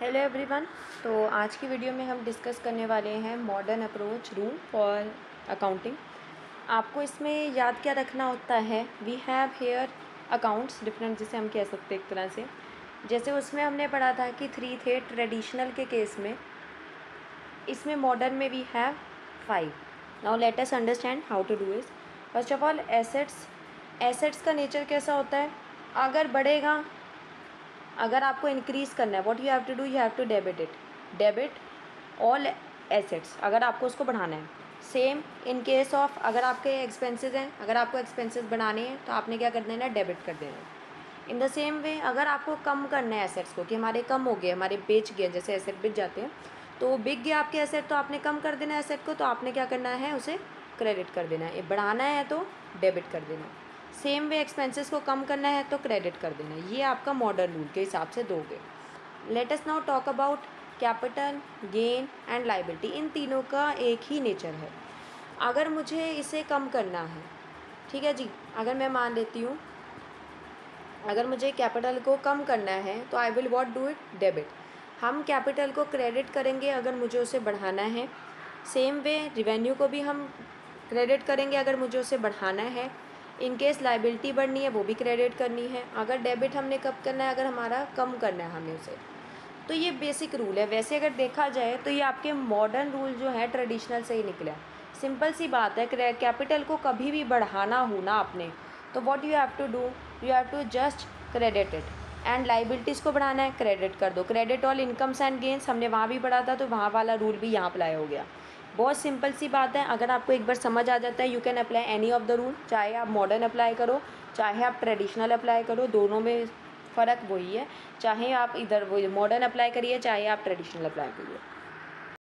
Hello everyone. तो आज की वीडियो में हम डिस्कस करने वाले हैं modern approach rule for accounting. आपको इसमें याद क्या रखना होता है, we have here accounts different, जिसे हम कह सकते हैं एक तरह से। जैसे उसमें हमने पढ़ा था कि 3 थे ट्रेडिशनल के केस में, इसमें मॉडर्न में we have 5। Now let us understand how to do this. First of all assets का नेचर कैसा होता है, अगर बढ़ेगा, अगर आपको इंक्रीज़ करना है, what you have to do, you have to debit all assets, अगर आपको उसको बढ़ाना है। सेम इन केस ऑफ अगर आपके एक्सपेंसेस हैं, अगर आपको एक्सपेंसेस बढ़ाने हैं तो आपने क्या कर देना है, डेबिट कर देना है। इन द सेम वे अगर आपको कम करना है एसेट्स को, कि हमारे कम हो गए, हमारे बेच गए, जैसे एसेट बिक जाते हैं तो बिक गया आपके एसेट, तो आपने कम कर देना है एसेट को, तो आपने क्या करना है, उसे क्रेडिट कर देना है। बढ़ाना है तो डेबिट कर देना है। सेम वे एक्सपेंसेस को कम करना है तो क्रेडिट कर देना है। ये आपका मॉडर्न रूल के हिसाब से दोगे। Let us now talk about capital gain and liability. इन तीनों का एक ही नेचर है। अगर मुझे इसे कम करना है, ठीक है जी, अगर मैं मान लेती हूँ अगर मुझे कैपिटल को कम करना है तो I will what do it, debit. हम कैपिटल को क्रेडिट करेंगे अगर मुझे उसे बढ़ाना है। सेम वे रिवेन्यू को भी हम क्रेडिट करेंगे अगर मुझे उसे बढ़ाना है। इन केस लाइबिलिटी बढ़नी है वो भी क्रेडिट करनी है। अगर डेबिट हमने कब करना है, अगर हमारा कम करना है हमें उसे। तो ये बेसिक रूल है। वैसे अगर देखा जाए तो ये आपके मॉडर्न रूल जो है ट्रेडिशनल से ही निकला है। सिंपल सी बात है, कैपिटल को कभी भी बढ़ाना हो ना आपने, तो what you have to do, you have to just credit it. And liabilities को बढ़ाना है, क्रेडिट कर दो। Credit all incomes and gains हमने वहाँ भी पढ़ा था, तो वहाँ वाला रूल भी यहाँ अप्लाई हो गया। बहुत सिंपल सी बात है। अगर आपको एक बार समझ आ जाता है, you can apply any of the rule. चाहे आप मॉडर्न अप्लाई करो, चाहे आप ट्रेडिशनल अप्लाई करो, दोनों में फ़र्क वही है। चाहे आप इधर वो मॉडर्न अप्लाई करिए, चाहे आप ट्रेडिशनल अप्लाई करिए।